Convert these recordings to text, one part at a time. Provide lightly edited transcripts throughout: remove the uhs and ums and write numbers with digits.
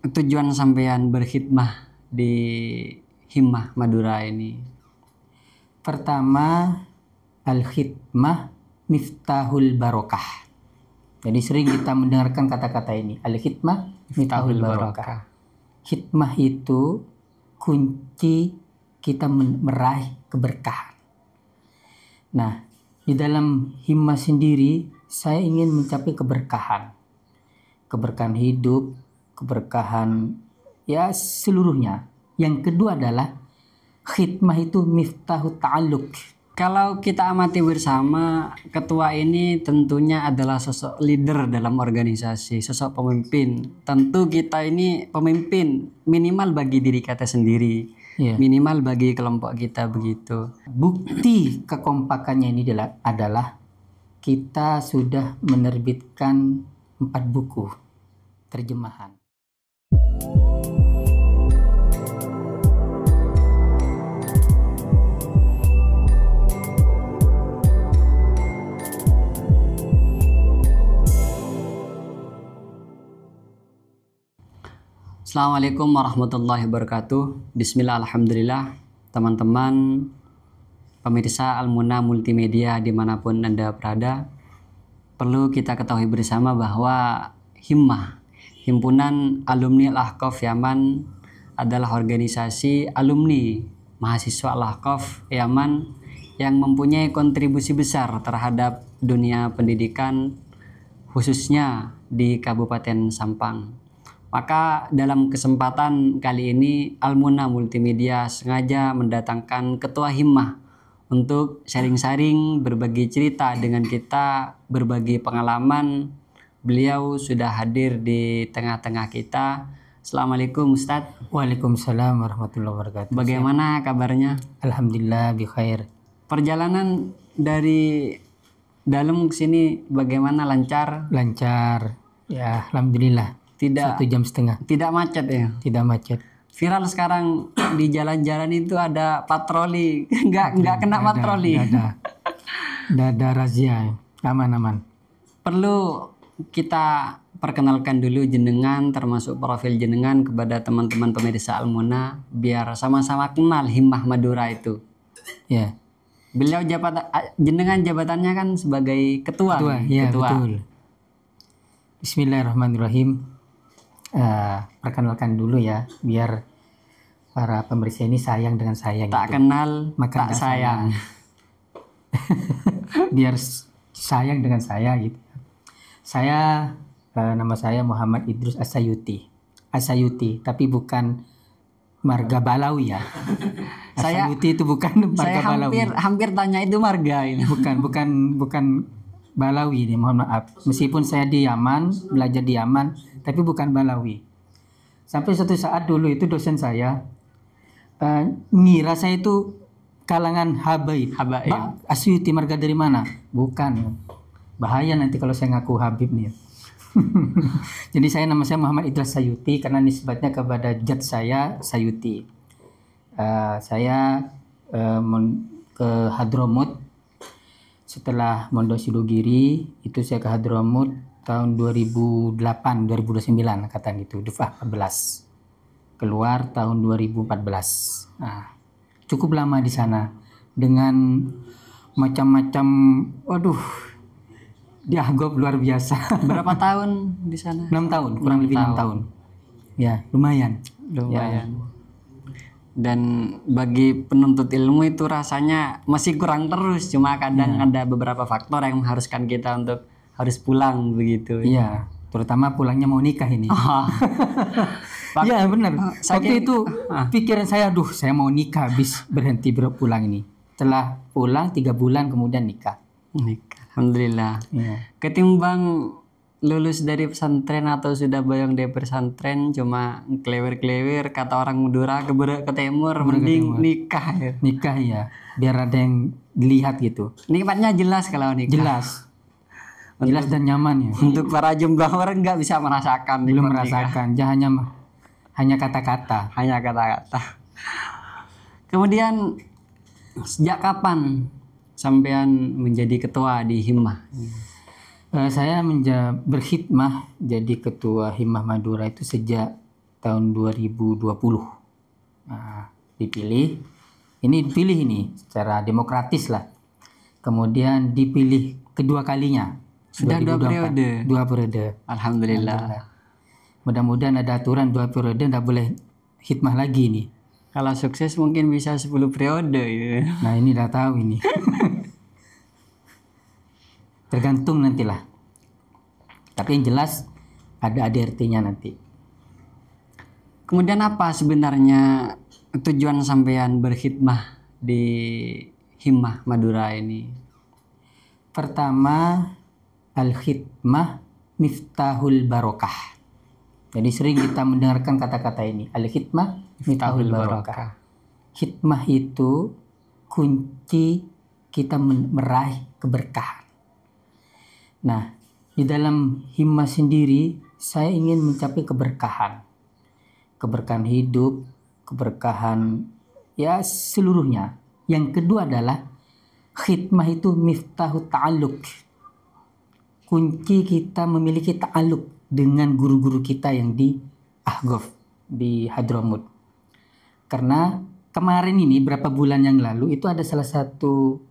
tujuan sampean berkhidmah di Himmah Madura ini? Pertama, al-khidmah miftahul barokah. Jadi sering kita mendengarkan kata-kata ini, al-khidmah miftahul barokah. Khidmah itu kunci kita meraih keberkahan. Nah, di dalam Himmah sendiri saya ingin mencapai keberkahan. Keberkahan hidup, keberkahan ya seluruhnya. Yang kedua adalah khidmah itu miftahut ta'alluq. Kalau kita amati bersama, ketua ini tentunya adalah sosok leader dalam organisasi, sosok pemimpin. Tentu kita ini pemimpin minimal bagi diri kita sendiri, minimal bagi kelompok kita begitu. Bukti kekompakannya ini adalah kita sudah menerbitkan 4 buku terjemahan. Assalamualaikum warahmatullahi wabarakatuh. Bismillah, alhamdulillah. Teman-teman pemirsa Al-Muna Multimedia dimanapun Anda berada, perlu kita ketahui bersama bahwa Himmah, Himpunan Alumni Al-Ahqaf Yaman, adalah organisasi alumni mahasiswa Al-Ahqaf Yaman yang mempunyai kontribusi besar terhadap dunia pendidikan, khususnya di Kabupaten Sampang. Maka dalam kesempatan kali ini Al-Muna Multimedia sengaja mendatangkan Ketua Himmah untuk sharing-sharing, berbagi cerita dengan kita, berbagi pengalaman. Beliau sudah hadir di tengah-tengah kita. Assalamualaikum Ustadz. Waalaikumsalam warahmatullahi wabarakatuh. Bagaimana kabarnya? Alhamdulillah bikhair. Perjalanan dari dalam ke sini bagaimana, lancar? Lancar. Ya, alhamdulillah. Tidak 1,5 jam. Tidak macet ya? Tidak macet. Viral sekarang di jalan-jalan itu ada patroli, nggak kena patroli. Nggak ada razia, aman-aman. Perlu kita perkenalkan dulu jenengan, termasuk profil jenengan kepada teman-teman pemirsa Al-Muna, biar sama-sama kenal Himmah Madura itu. Ya. Beliau jenengan jabatannya kan sebagai ketua. Ya, ketua. Betul. Bismillahirrahmanirrahim. Perkenalkan dulu ya, biar para pemirsa ini sayang dengan saya. Tak gitu. kenal, maka tak sayang. Biar sayang dengan saya gitu. Saya nama saya Muhammad Idrus Asayuti, tapi bukan marga Balawi ya. Asayuti itu bukan marga Balawi. Saya hampir tanya itu marga ini. Bukan Balawi ini, mohon maaf. Meskipun saya di Yaman, belajar di Yaman, tapi bukan Balawi. Sampai suatu saat dulu itu dosen saya ngira saya itu kalangan Habaib. Asyuti marga dari mana? Bukan. Bahaya nanti kalau saya ngaku Habib nih. Jadi nama saya Muhammad Idrus Sayuti karena nisbatnya kepada jad saya Sayuti. Saya ke Hadramut. Setelah Mondok Sidogiri itu saya ke Hadramut tahun 2008-2009 angkatan itu, Duf'ah 14. Keluar tahun 2014. Nah, cukup lama di sana dengan macam-macam, dianggap luar biasa. Berapa tahun di sana? 6 tahun, kurang lebih 6 tahun. Ya, lumayan. Ya. Dan bagi penuntut ilmu itu rasanya masih kurang terus, cuma kadang ada beberapa faktor yang mengharuskan kita untuk harus pulang begitu. Iya, terutama pulangnya mau nikah ini. Iya benar. Waktu itu pikiran saya, saya mau nikah habis berhenti pulang ini. Setelah pulang 3 bulan kemudian nikah. Alhamdulillah. Ya. Ketimbang lulus dari pesantren atau sudah boyong dari pesantren cuma klewer-klewer kata orang Madura ke timur, mending nikah ya. Nikah ya, biar ada yang dilihat gitu. Nikmatnya jelas kalau nikah. Jelas dan nyaman ya. Untuk para jomblo orang nggak bisa merasakan. Belum merasakan, hanya kata-kata. Kemudian sejak kapan sampean menjadi ketua di Himmah? Saya berkhidmah jadi ketua Himmah Madura itu sejak tahun 2020. Nah, dipilih ini secara demokratis lah. Kemudian dipilih kedua kalinya. Sudah 2 periode. 2 periode. Alhamdulillah. Mudah-mudahan ada aturan 2 periode, nggak boleh khidmah lagi nih. Kalau sukses mungkin bisa 10 periode ya. Nah ini udah tahu ini. Tergantung nantilah. Tapi yang jelas ada ADRT-nya nanti. Kemudian apa sebenarnya tujuan sampean berkhidmah di Himmah Madura ini? Pertama, al-khidmah miftahul barokah. Jadi sering kita mendengarkan kata-kata ini. Al-khidmah miftahul barokah. Khidmah itu kunci kita meraih keberkahan. Nah, di dalam Himmah sendiri saya ingin mencapai keberkahan. Keberkahan hidup, keberkahan ya seluruhnya. Yang kedua adalah khidmah itu miftahu ta'alluq. Kunci kita memiliki ta'alluq dengan guru-guru kita yang di Ahqaf, di Hadramut. Karena kemarin ini berapa bulan yang lalu itu ada salah satu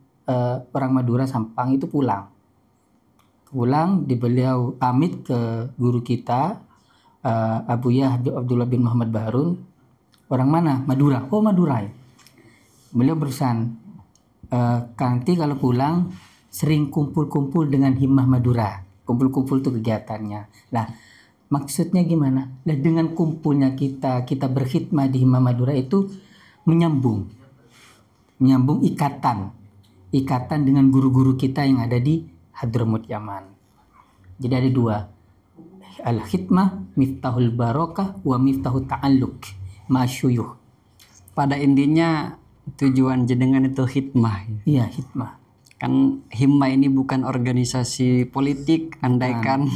orang Madura Sampang itu pulang. Beliau pamit ke guru kita Abuya Abdullah bin Muhammad Baharun. Orang mana? Madura. Oh Madura ya. Beliau berpesan nanti kalau pulang sering kumpul-kumpul dengan Himmah Madura. Kumpul-kumpul itu kegiatannya. Nah, maksudnya gimana? Nah, dengan kumpulnya kita berkhidmah di Himmah Madura itu menyambung ikatan dengan guru-guru kita yang ada di Hadramut Yaman. Jadi ada 2. Al-khidmah miftahul barokah wa miftahul ta'alluq ma'asyuyuh. Pada intinya tujuan jenengan itu khidmah. Iya, khidmah. Kan Himmah ini bukan organisasi politik. Andaikan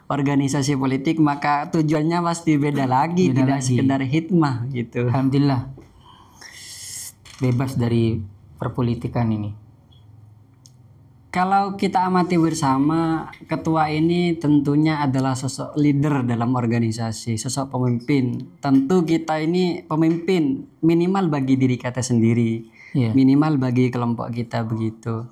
organisasi politik maka tujuannya pasti beda lagi, tidak sekedar khidmah gitu. Alhamdulillah bebas dari perpolitikan ini. Kalau kita amati bersama, ketua ini tentunya adalah sosok leader dalam organisasi, sosok pemimpin. Tentu kita ini pemimpin minimal bagi diri kita sendiri, minimal bagi kelompok kita begitu.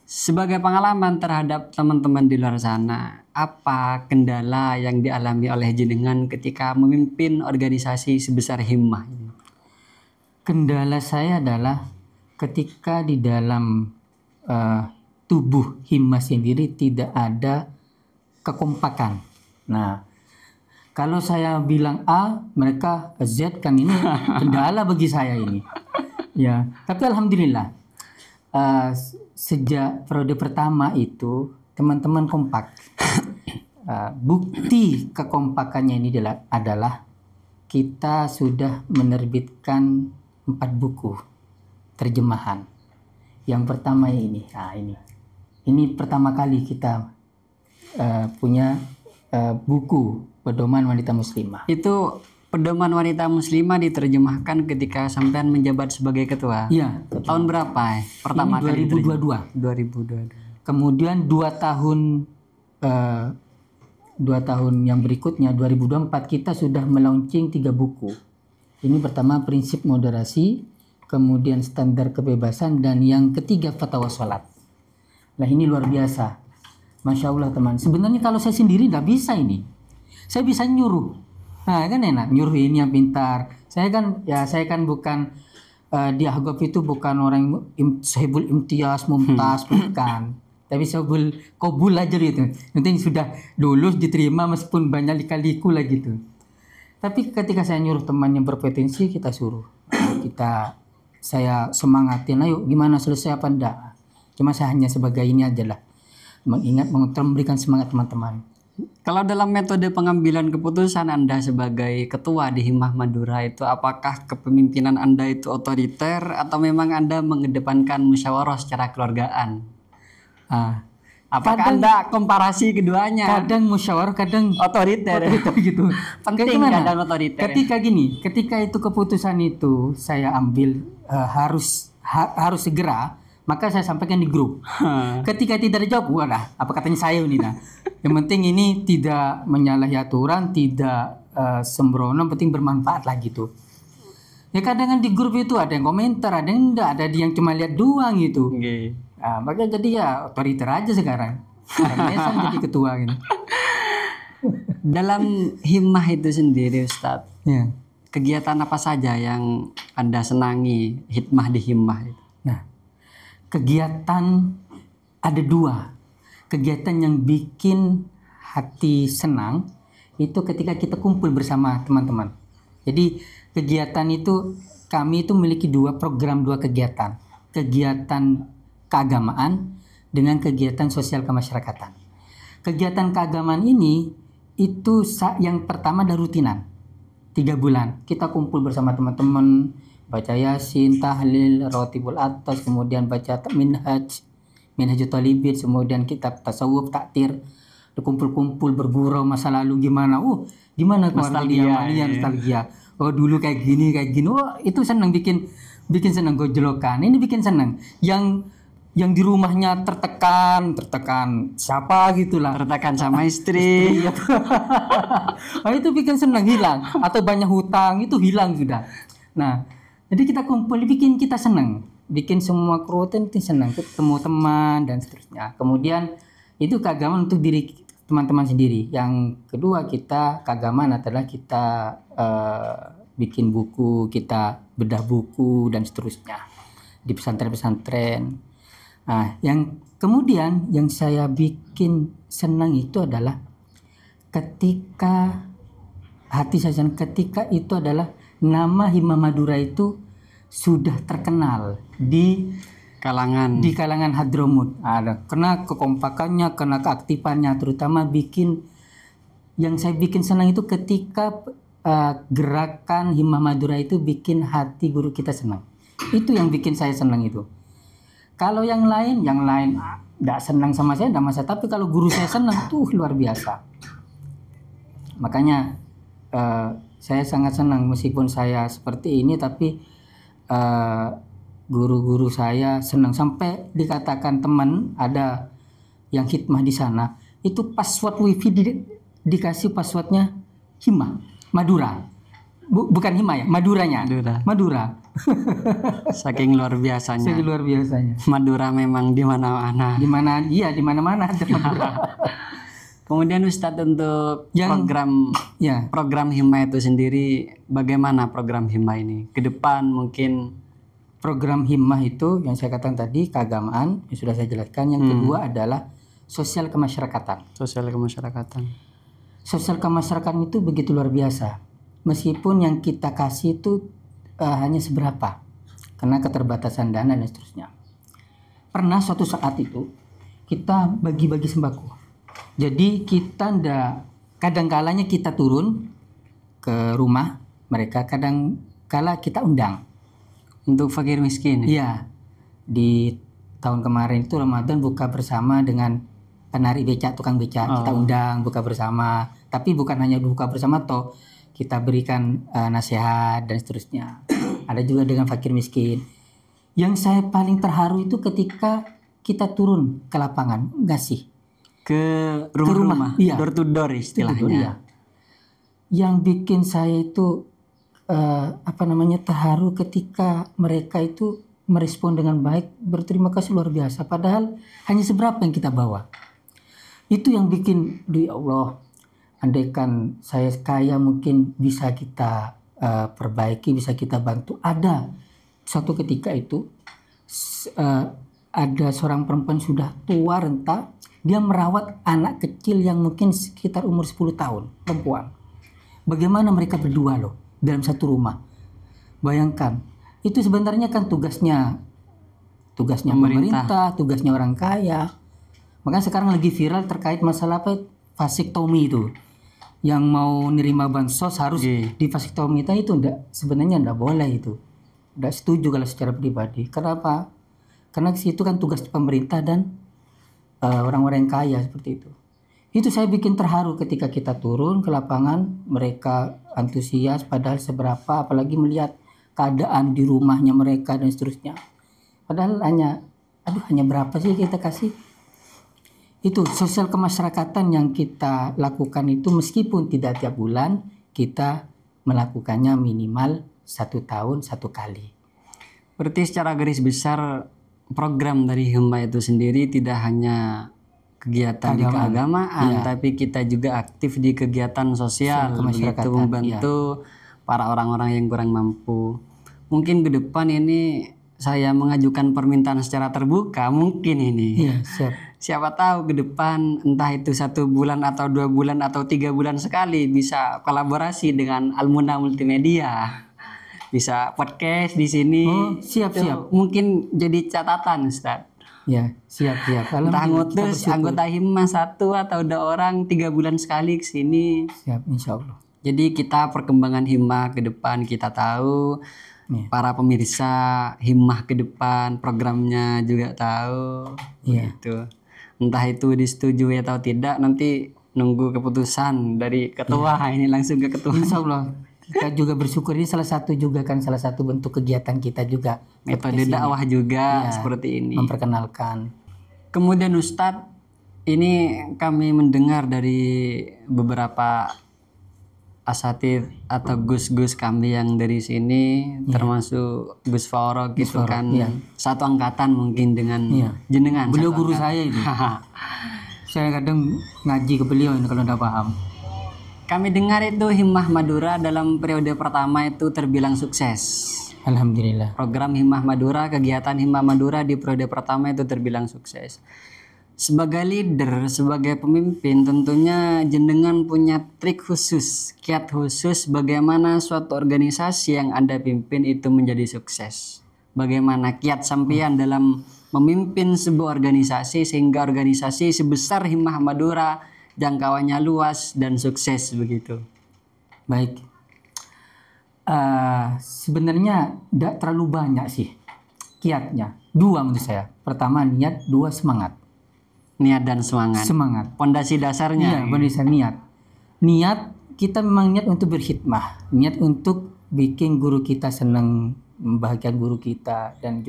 Sebagai pengalaman terhadap teman-teman di luar sana, apa kendala yang dialami oleh jenengan ketika memimpin organisasi sebesar Himmah? Kendala saya adalah ketika di dalam tubuh Himmah sendiri tidak ada kekompakan. Nah, kalau saya bilang A, mereka Z, kan ini kendala bagi saya ini. Ya, tapi alhamdulillah sejak periode pertama itu teman-teman kompak. Bukti kekompakannya ini adalah kita sudah menerbitkan 4 buku terjemahan. Yang pertama ini, ini pertama kali kita punya buku pedoman wanita muslimah. Itu pedoman wanita muslimah diterjemahkan ketika sampean menjabat sebagai ketua. Iya. Tahun berapa? Pertama ini kali 2022. Kemudian 2 tahun yang berikutnya 2024 kita sudah melaunching 3 buku. Ini pertama prinsip moderasi, kemudian standar kebebasan, dan yang ketiga fatwa sholat. Nah ini luar biasa, Masya Allah teman. Sebenarnya kalau saya sendiri tidak bisa ini. Saya bisa nyuruh, nah kan enak nyuruh ini yang pintar. Saya kan bukan di Ahqaf itu bukan orang sahibul imtiaz mumtaz, bukan. Tapi sahibul qabul aja gitu. Nanti sudah lulus diterima meskipun banyak lika-liku lah gitu. Tapi ketika saya nyuruh teman yang berpotensi, kita suruh, saya semangatin, ayo gimana selesai apa enggak. Cuma saya hanya sebagai ini aja lah, memberikan semangat teman-teman. Kalau dalam metode pengambilan keputusan Anda sebagai ketua di Himmah Madura itu, apakah kepemimpinan Anda itu otoriter atau memang Anda mengedepankan musyawarah secara keluargaan? Apakah Anda komparasi keduanya? Kadang musyawarah, kadang otoriter gitu. Penting kadang otoriter. Ketika itu keputusan itu saya ambil harus segera, maka saya sampaikan di grup. Ketika tidak dijawab, wadah, apa katanya saya ini nah. Yang penting ini tidak menyalahi aturan, tidak sembrono, penting bermanfaat lah gitu. Ya kadang di grup itu ada yang komentar, ada yang enggak, ada yang cuma lihat doang gitu. Nggih. Nah, makanya jadi ya otoriter aja sekarang. Sekarang jadi ketua gitu. Dalam himmah itu sendiri Ustadz, Ya. kegiatan apa saja yang Anda senangi hikmah di himmah itu? Nah, kegiatan ada dua. Kegiatan yang bikin hati senang itu ketika kita kumpul bersama teman-teman. Jadi kegiatan itu kami itu memiliki dua program, dua kegiatan. Kegiatan keagamaan dengan kegiatan sosial kemasyarakatan. Kegiatan keagamaan ini itu yang pertama ada rutinan 3 bulan kita kumpul bersama teman-teman, baca yasin, tahlil, rotibul atas, kemudian baca minhajut talibin, kemudian kitab tasawuf, taktir, kumpul-kumpul bergurau masa lalu gimana, gimana keluarga dia, nostalgia, dulu kayak gini, itu senang, bikin senang, gojlokan ini bikin senang. Yang di rumahnya tertekan siapa gitulah, Tertekan sama istri. Nah, itu bikin senang, hilang, atau banyak hutang itu hilang sudah. Nah, jadi kita kumpul bikin kita senang, bikin semua kerutan itu senang, ketemu teman dan seterusnya. Kemudian itu keagamaan untuk diri teman-teman sendiri. Yang kedua kita keagamaan adalah kita bikin buku, kita bedah buku dan seterusnya di pesantren-pesantren. Nah, yang kemudian yang saya bikin senang itu adalah ketika hati saya senang ketika itu adalah nama Himmah Madura itu sudah terkenal di kalangan Hadramut. Ada karena kekompakannya, karena keaktifannya, terutama yang saya bikin senang itu ketika gerakan Himmah Madura itu bikin hati guru kita senang. Itu yang bikin saya senang itu. Kalau yang lain tidak senang sama saya, tidak masalah. Tapi kalau guru saya senang, tuh luar biasa. Makanya saya sangat senang meskipun saya seperti ini, tapi guru-guru saya senang. Sampai dikatakan teman ada yang khidmah di sana, itu password wifi dikasih passwordnya Himmah Madura. Bukan Himmah ya, Madura. Saking luar biasanya. Madura memang di mana-mana. Di mana-mana ada Madura. Kemudian Ustadz untuk program himmah itu sendiri, bagaimana program himmah ini ke depan mungkin? Program himmah itu yang saya katakan tadi keagamaan yang sudah saya jelaskan. Yang kedua adalah sosial kemasyarakatan. Sosial kemasyarakatan itu begitu luar biasa. Meskipun yang kita kasih itu hanya seberapa karena keterbatasan dana dan seterusnya. Pernah suatu saat itu kita bagi-bagi sembako. Jadi kita kadang-kalanya kita turun ke rumah mereka, kadang-kala kita undang untuk fakir miskin. Iya. Di tahun kemarin itu Ramadan buka bersama dengan penarik becak, tukang becak. Kita undang buka bersama. Tapi bukan hanya buka bersama toh, kita berikan nasihat dan seterusnya. Ada juga dengan fakir miskin. Yang saya paling terharu itu ketika kita turun ke lapangan, ngasih ke rumah-rumah, iya. Door to door istilahnya. Iya. Yang bikin saya itu terharu ketika mereka itu merespon dengan baik, berterima kasih luar biasa. Padahal hanya seberapa yang kita bawa. Itu yang bikin, ya Allah, andaikan saya kaya mungkin bisa kita perbaiki, bisa kita bantu. Ada suatu ketika itu ada seorang perempuan sudah tua renta, dia merawat anak kecil yang mungkin sekitar umur 10 tahun, perempuan. Bagaimana mereka berdua loh dalam satu rumah. Bayangkan, itu sebenarnya kan tugasnya pemerintah, tugasnya orang kaya. Makanya sekarang lagi viral terkait masalah vasektomi itu. Yang mau nerima bansos harus di vasektomi itu sebenarnya enggak boleh itu. Enggak setuju kalau secara pribadi. Kenapa? Karena itu kan tugas pemerintah dan orang-orang yang kaya seperti itu. Itu saya bikin terharu ketika kita turun ke lapangan, mereka antusias padahal seberapa, apalagi melihat keadaan di rumahnya mereka dan seterusnya. Padahal hanya berapa sih kita kasih? Itu sosial kemasyarakatan yang kita lakukan itu meskipun tidak tiap bulan, kita melakukannya minimal 1 tahun 1 kali. Berarti secara garis besar program dari Hima itu sendiri tidak hanya kegiatan di keagamaan, tapi kita juga aktif di kegiatan sosial, begitu membantu para orang-orang yang kurang mampu. Mungkin ke depan ini saya mengajukan permintaan secara terbuka, mungkin ini. Iya, siap. Siapa tahu ke depan entah itu 1 bulan atau 2 bulan atau 3 bulan sekali bisa kolaborasi dengan Almuna Multimedia. Bisa podcast di sini. Siap. Mungkin jadi catatan, Ustaz. Ya, siap. Entah ngutus anggota Hima 1 atau 2 orang 3 bulan sekali ke sini. Siap, insya Allah. Jadi kita perkembangan Hima ke depan kita tahu. Para pemirsa Himah ke depan programnya juga tahu. Gitu. Entah itu disetujui atau tidak, nanti nunggu keputusan dari ketua. Ini langsung ke ketua. Insya Allah. Kita juga bersyukur ini salah satu bentuk kegiatan kita juga. Metode dakwah juga seperti ini. Memperkenalkan. Kemudian Ustadz, ini kami mendengar dari beberapa asatidz atau gus-gus kami yang dari sini, termasuk Gus Farok gitu kan, satu angkatan mungkin dengan jenengan. Beliau guru saya itu. Saya kadang ngaji ke beliau ini kalau tidak paham. Kami dengar itu Himah Madura dalam periode pertama itu terbilang sukses. Alhamdulillah. Program Himah Madura, kegiatan Himah Madura di periode pertama itu terbilang sukses. Sebagai leader, sebagai pemimpin, tentunya jenengan punya trik khusus, kiat khusus bagaimana suatu organisasi yang Anda pimpin itu menjadi sukses. Bagaimana kiat sampean dalam memimpin sebuah organisasi sehingga organisasi sebesar Himah Madura jangkauannya luas dan sukses begitu. Baik. Sebenarnya tidak terlalu banyak sih kiatnya. 2 menurut saya. Pertama niat, 2 semangat. Niat dan semangat. Semangat. Pondasi dasarnya. Iya, pondasi niat. Niat kita memang niat untuk berkhidmah, niat untuk bikin guru kita senang, membahagiakan guru kita dan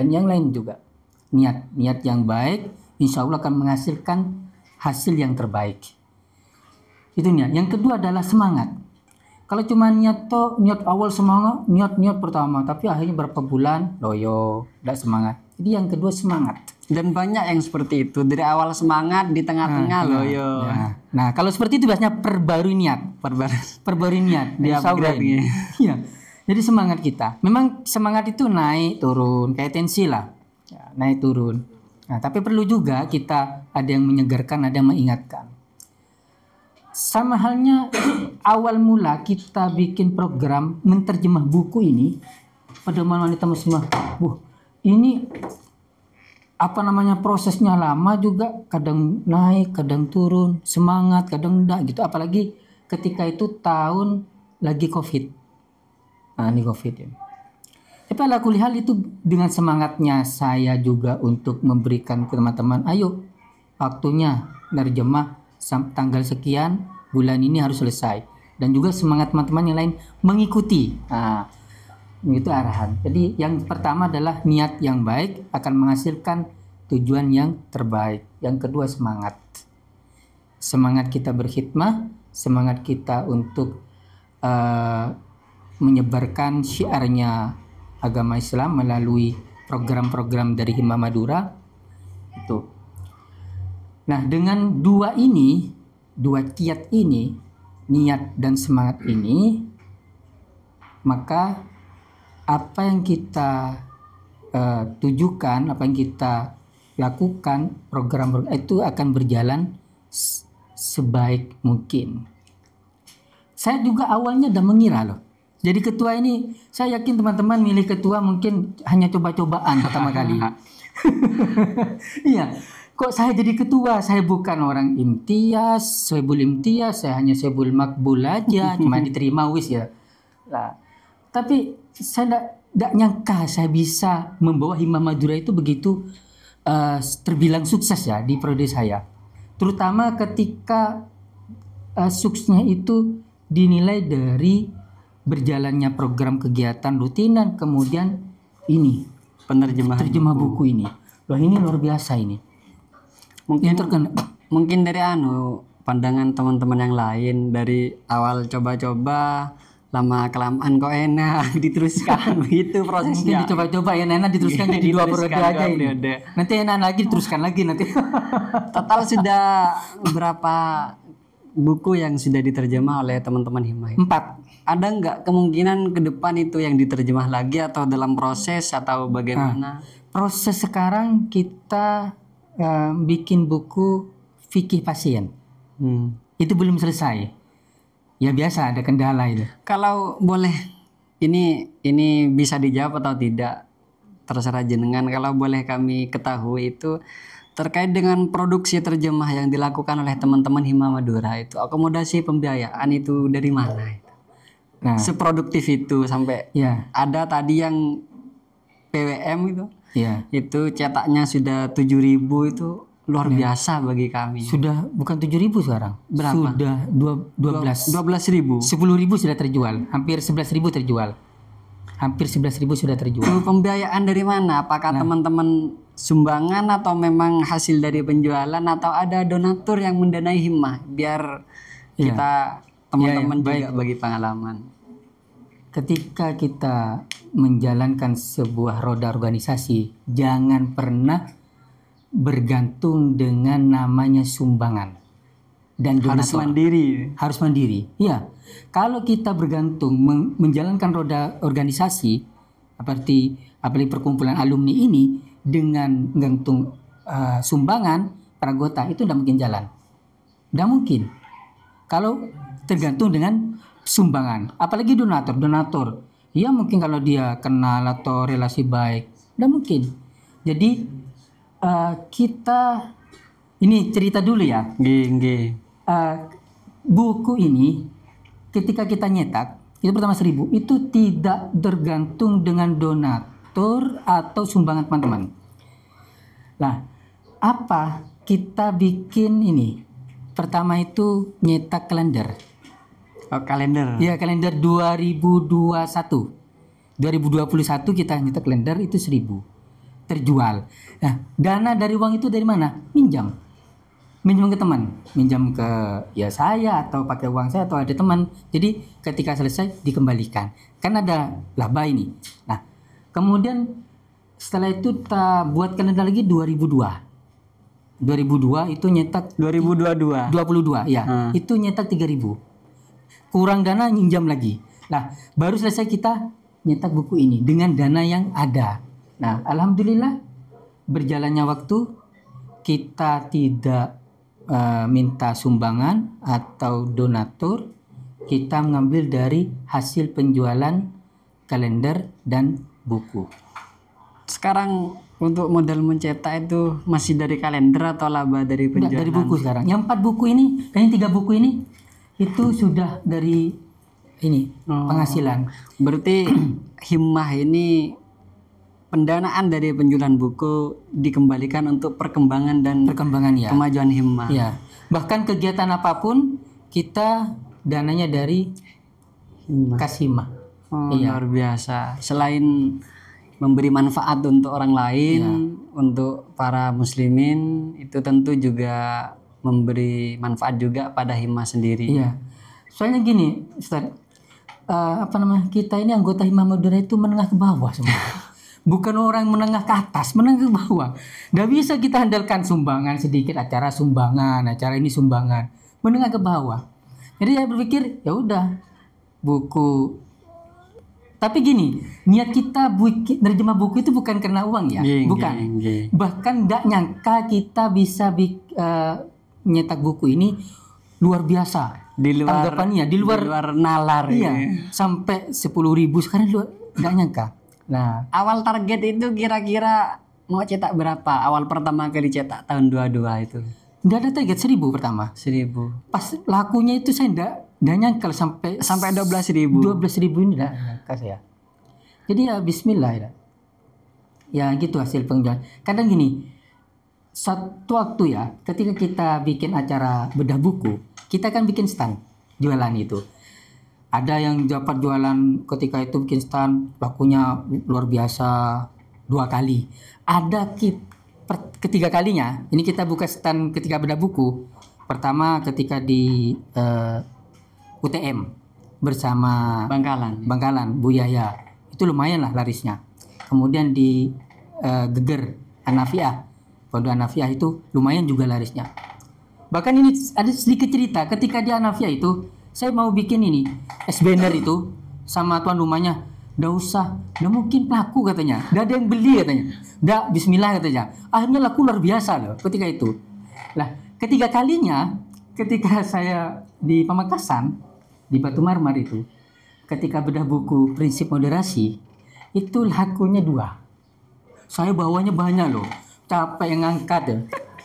yang lain juga. Niat yang baik, insya Allah akan menghasilkan hasil yang terbaik. Itu niat. Yang kedua adalah semangat. Kalau cuma niat awal semangat, niat pertama, tapi akhirnya berapa bulan loyo, tidak semangat. Jadi yang kedua semangat. Dan banyak yang seperti itu, dari awal semangat, di tengah-tengah loyo. Nah, kalau seperti itu biasanya perbarui niat. Perbarui niat. Iya. Jadi semangat kita. Memang semangat itu naik turun, kayak tensi lah. Ya, naik turun. Nah, tapi perlu juga kita ada yang menyegarkan, ada yang mengingatkan. Sama halnya awal mula kita bikin program menterjemah buku ini pada wanita muslimah. Ini prosesnya lama juga, kadang naik, kadang turun, semangat, kadang enggak gitu. Apalagi ketika itu tahun lagi Covid. Nah, ini Covid ya. Tapi ala kulli hal itu dengan semangatnya saya juga untuk memberikan ke teman-teman, ayo waktunya nerjemah tanggal sekian, bulan ini harus selesai. Dan juga semangat teman-teman yang lain mengikuti. Nah, itu arahan. Jadi yang pertama adalah niat yang baik akan menghasilkan tujuan yang terbaik. Yang kedua semangat. Semangat kita berkhidmah, semangat kita untuk menyebarkan syiarnya agama Islam melalui program-program dari Himah Madura itu. Nah, dengan dua kiat ini, niat dan semangat ini, maka apa yang kita tujukan, apa yang kita lakukan, program itu akan berjalan sebaik mungkin. Saya juga awalnya udah mengira loh. Jadi ketua ini, saya yakin teman-teman milih ketua mungkin hanya coba-cobaan pertama kali. Iya, kok saya jadi ketua? Saya bukan orang imtiaz, sohibul imtiaz, saya hanya sohibul makbul aja, cuma diterima wis ya. Lah, tapi saya tidak nyangka saya bisa membawa Himah Madura itu begitu terbilang sukses ya di periode saya. Terutama ketika suksesnya itu dinilai dari berjalannya program kegiatan rutinan, kemudian ini terjemah buku ini. Loh, ini luar biasa ini. Mungkin dari pandangan teman-teman yang lain dari awal coba-coba, lama kelamaan kok enak diteruskan begitu Mungkin prosesnya. dicoba-coba ya enak diteruskan jadi 2 periode Diteruskan aja 2 ini. periode. Nanti enak lagi diteruskan lagi nanti. Total sudah berapa buku yang sudah diterjemah oleh teman-teman Himah? 4. Ada nggak kemungkinan ke depan itu yang diterjemah lagi atau dalam proses atau bagaimana? Proses sekarang kita bikin buku fikih pasien. Itu belum selesai. Ya biasa ada kendala itu. Kalau boleh ini bisa dijawab atau tidak terserah jenengan. Kalau boleh kami ketahui itu terkait dengan produksi terjemah yang dilakukan oleh teman-teman Himah Madura itu akomodasi pembiayaan itu dari mana? Nah, Seproduktif itu sampai ya, ada tadi yang PWM itu ya. itu cetaknya sudah 7.000 itu luar biasa bagi kami. Sudah bukan 7.000 sekarang. Berapa? Sudah 12. 12.000. 10.000 sudah terjual, hampir 11.000 terjual. Hampir 11.000 sudah terjual. Itu pembiayaan dari mana? Apakah teman-teman sumbangan atau memang hasil dari penjualan atau ada donatur yang mendanai Himah biar kita teman-teman juga bagi pengalaman. Ketika kita menjalankan sebuah roda organisasi, jangan pernah bergantung dengan namanya sumbangan dan Harus donatur. mandiri. Harus mandiri. Ya, kalau kita bergantung menjalankan roda organisasi seperti apalagi perkumpulan alumni ini dengan gantung sumbangan para anggota itu tidak mungkin jalan. Tidak mungkin. Kalau tergantung dengan sumbangan, apalagi donatur. Ya mungkin kalau dia kenal atau relasi baik, tidak mungkin. Jadi kita ini cerita dulu ya. Nggih. Buku ini ketika kita nyetak itu pertama 1.000 itu tidak tergantung dengan donatur atau sumbangan teman-teman. Nah, apa kita bikin ini? Pertama itu nyetak kalender. Oh, kalender. Ya, kalender 2021. 2021 kita nyetak kalender itu 1.000. Terjual. Nah, dana dari uang itu dari mana? Minjam ke teman, minjam ke ya saya atau pakai uang saya atau ada teman. Jadi ketika selesai dikembalikan. Kan ada laba ini. Nah, kemudian setelah itu kita buat kalender lagi 2002. 2002 itu nyetak 2022. 22 ya. Itu nyetak 3.000. Kurang dana minjam lagi. Nah, baru selesai kita nyetak buku ini dengan dana yang ada. Nah, alhamdulillah berjalannya waktu kita tidak minta sumbangan atau donatur, kita mengambil dari hasil penjualan kalender dan buku. Sekarang untuk modal mencetak itu masih dari kalender atau laba dari Enggak, penjualan? dari buku sekarang. Yang 4 buku ini, yang 3 buku ini itu sudah dari ini penghasilan. Berarti Himah ini pendanaan dari penjualan buku dikembalikan untuk perkembangan dan Ya. kemajuan Himah. Ya. Bahkan kegiatan apapun kita dananya dari kas Himah. Luar biasa. Selain memberi manfaat untuk orang lain, untuk para muslimin, itu tentu juga memberi manfaat juga pada Himah sendiri. Iya. Soalnya gini, Ustaz, kita ini anggota Himah Madura itu menengah ke bawah semua. Bukan orang menengah ke atas, menengah ke bawah. Nggak bisa kita andalkan sumbangan sedikit, acara sumbangan, acara ini sumbangan, menengah ke bawah. Jadi saya berpikir ya udah buku. Tapi gini, niat kita nerjemah buku itu bukan karena uang ya, bukan. Bahkan nggak nyangka kita bisa nyetak buku ini luar biasa. Di luar tanggapannya, di luar nalar. Iya, sampai 10.000 sekarang nggak nyangka. Nah, awal target itu kira-kira mau cetak berapa? Awal pertama kali cetak tahun 22 itu. Nggak ada target 1.000 pertama. 1.000. Pas lakunya itu saya nggak nyangka sampai 12.000. 12.000 ini nggak nyangka saya. Jadi ya Bismillah ya. Ya gitu hasil penjualan. Kadang gini, satu waktu ya, ketika kita bikin acara bedah buku, kita kan bikin stand jualan itu. Ada yang dapat jualan ketika itu bikin stand lakunya luar biasa 2 kali. Ada ketiga kalinya, ini kita buka stand ketika bedah buku, Pertama ketika di UTM bersama Bangkalan Bu Yahya, itu lumayan lah larisnya. Kemudian di Geger Hanafiah, Pondok Hanafiah itu lumayan juga larisnya. Bahkan ini ada sedikit cerita, ketika di Hanafiah itu saya mau bikin ini es blender itu, sama tuan rumahnya, "Nggak usah, nggak mungkin laku," katanya, "nggak ada yang beli," katanya. "Nggak, bismillah," katanya. Akhirnya laku luar biasa loh ketika itu. Lah, ketiga kalinya ketika saya di Pamekasan di Batu Marmar itu, ketika bedah buku prinsip moderasi, itu lakunya 2. Saya bawanya banyak loh, capek yang ngangkat ya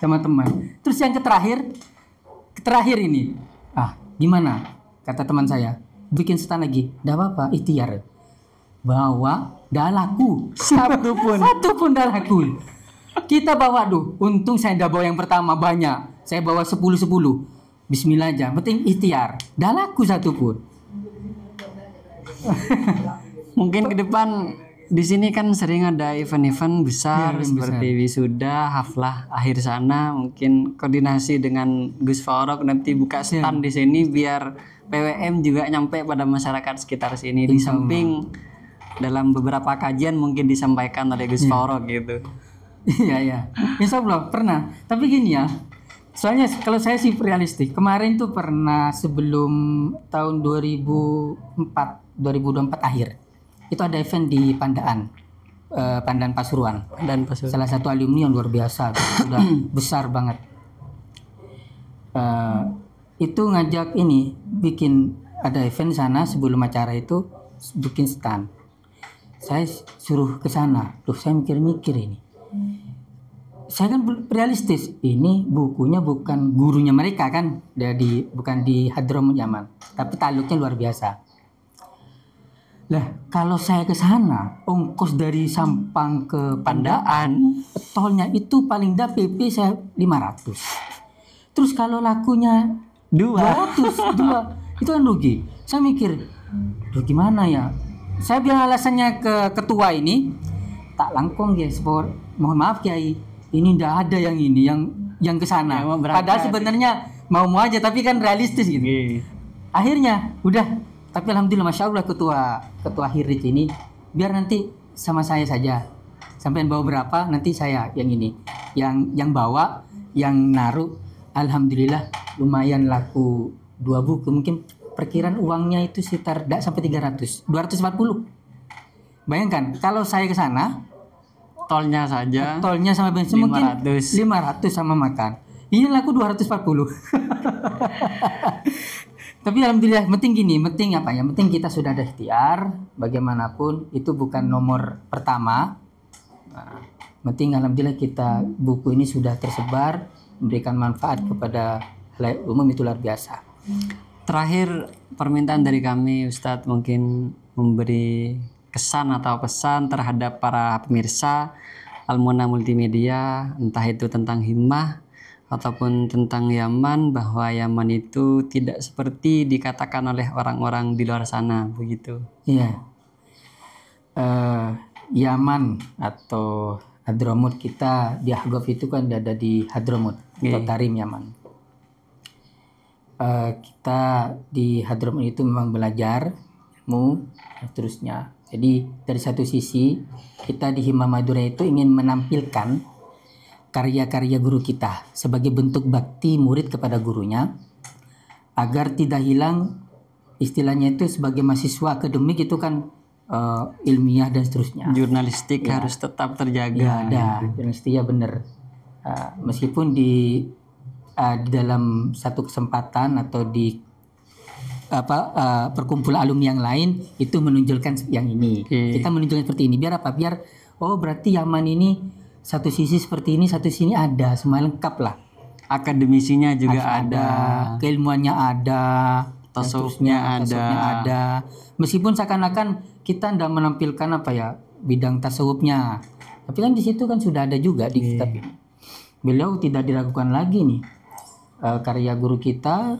teman-teman. Terus yang terakhir ini, gimana? Kata teman saya, bikin stand lagi. Nggak apa-apa, ikhtiar. Bawa, dah laku. Satu pun dah laku. Kita bawa, untung saya dah bawa yang pertama banyak. Saya bawa 10. Bismillah aja, penting ikhtiar. Dah laku 1 pun. Mungkin ke depan di sini kan sering ada event-event besar seperti wisuda, haflah akhir sana. Mungkin koordinasi dengan Gus Farok nanti buka stand di sini biar PWM juga nyampe pada masyarakat sekitar sini. Di samping dalam beberapa kajian mungkin disampaikan oleh Gus Farok gitu. Iya. Insya Allah pernah. Tapi gini ya, soalnya kalau saya sih realistik. Kemarin tuh pernah sebelum tahun 2024 akhir. Itu ada event di Pandaan Pasuruan. Salah satu alumni yang luar biasa, sudah besar banget. Itu ngajak ini bikin ada event sana, sebelum acara itu bikin stand. Saya suruh ke sana. Saya mikir-mikir ini. Saya kan realistis. Ini bukunya bukan gurunya mereka kan, bukan di Hadramut Yaman, tapi taluknya luar biasa. Lah, kalau saya ke sana, ongkos dari Sampang ke Pandaan, tolnya itu paling dah PP saya 500. Terus kalau lakunya 200, itu kan rugi. Saya mikir, gimana ya? Saya bilang alasannya ke ketua ini, tak langkong ya, mohon maaf Kiai, ini ndak ada yang ini, yang ke sana. Padahal sebenarnya mau aja, tapi kan realistis gitu. Akhirnya udah. Tapi alhamdulillah, masya Allah ketua Hirij ini, biar nanti sama saya saja. Sampai bawa berapa nanti saya yang ini, yang bawa, yang naruh. Alhamdulillah lumayan laku 2 buku. Mungkin perkiraan uangnya itu sekitar tidak sampai 300, 240. Bayangkan kalau saya ke sana, tolnya sama bensin 500. Mungkin 500 sama makan. Ini laku 240. Tapi alhamdulillah, penting apa ya? Penting kita sudah ada ikhtiar, bagaimanapun itu bukan nomor pertama. Penting alhamdulillah buku ini sudah tersebar, memberikan manfaat kepada halayak umum, itu luar biasa. Terakhir, permintaan dari kami Ustadz, mungkin memberi kesan atau pesan terhadap para pemirsa Almona Multimedia, entah itu tentang himmah ataupun tentang Yaman, bahwa Yaman itu tidak seperti dikatakan oleh orang-orang di luar sana, begitu. Iya. Yaman atau Hadramut, kita di Ahqaf itu kan ada di Hadramut atau Tarim Yaman. Kita di Hadramut itu memang belajar ilmu dan seterusnya. Jadi dari satu sisi kita di Himmah Madura itu ingin menampilkan karya-karya guru kita sebagai bentuk bakti murid kepada gurunya, agar tidak hilang istilahnya itu sebagai mahasiswa akademik itu kan ilmiah dan seterusnya. Jurnalistik harus tetap terjaga. Jurnalistik ya benar. Meskipun di dalam satu kesempatan atau di perkumpulan alumni yang lain itu menunjukkan yang ini. Kita menunjukkan seperti ini. Biar apa? Biar berarti Yaman ini satu sisi seperti ini, satu sini ada, semua lengkap lah. Akademisinya juga ada, keilmuannya ada, tasawufnya ada. Meskipun seakan-akan kita tidak menampilkan bidang tasawufnya, tapi kan di situ kan sudah ada juga di kitab ini. Beliau tidak diragukan lagi nih. Karya guru kita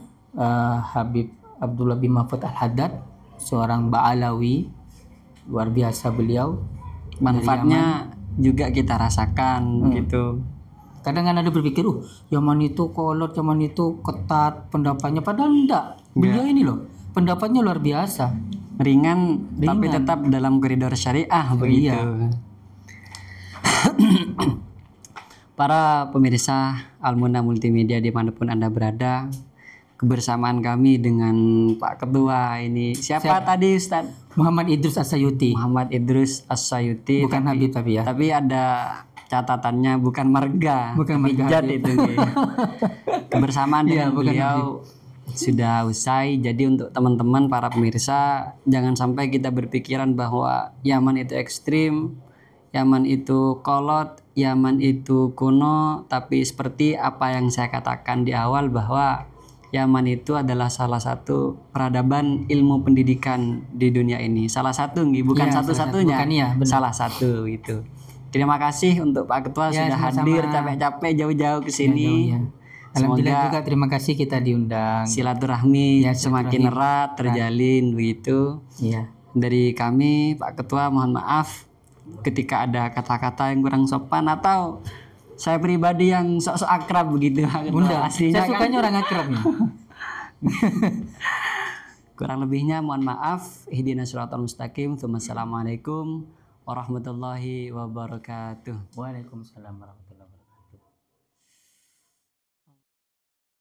Habib Abdullah bin Mahfud Al-Haddad, seorang Ba'alawi, luar biasa beliau. Manfaatnya juga kita rasakan gitu. Kadang kan ada berpikir, Yaman itu kolot, Yaman itu ketat pendapatnya, padahal enggak. Beliau ini loh, pendapatnya luar biasa. Ringan, tapi tetap dalam koridor syariah begitu. Iya. Para pemirsa Almuna Multimedia dimanapun Anda berada, kebersamaan kami dengan Pak Ketua ini siapa tadi Ustadz? Muhammad Idrus As-Sayuti. Muhammad Idrus As-Sayuti. Bukan Habib tapi ya. Tapi ada catatannya bukan marga, Bukan marga Hijat Habib. itu. Kebersamaan Iya, dengan bukan beliau sudah usai. Jadi untuk teman-teman para pemirsa, jangan sampai kita berpikiran bahwa Yaman itu ekstrim, Yaman itu kolot, Yaman itu kuno. Tapi seperti apa yang saya katakan di awal bahwa Yaman itu adalah salah satu peradaban ilmu pendidikan di dunia ini. Salah satu, bukan Iya, satu-satunya. bukan, iya, benar. Salah satu itu. Terima kasih untuk Pak Ketua Ya, sudah sama-sama. hadir capek-capek jauh-jauh ke sini. Ya. Alhamdulillah Semoga juga terima kasih kita diundang. silaturahmi Ya, semakin silaturahmi. erat terjalin begitu. Iya. Dari kami Pak Ketua mohon maaf ketika ada kata-kata yang kurang sopan atau saya pribadi yang sok-sok akrab begitu. Pak Ketua. Bunda, Aslinya saya sukanya orang akrab nih. kurang lebihnya mohon maaf. Ihdinas siratal mustaqim. Assalamualaikum warahmatullahi wabarakatuh. Waalaikumsalam warahmatullahi wabarakatuh.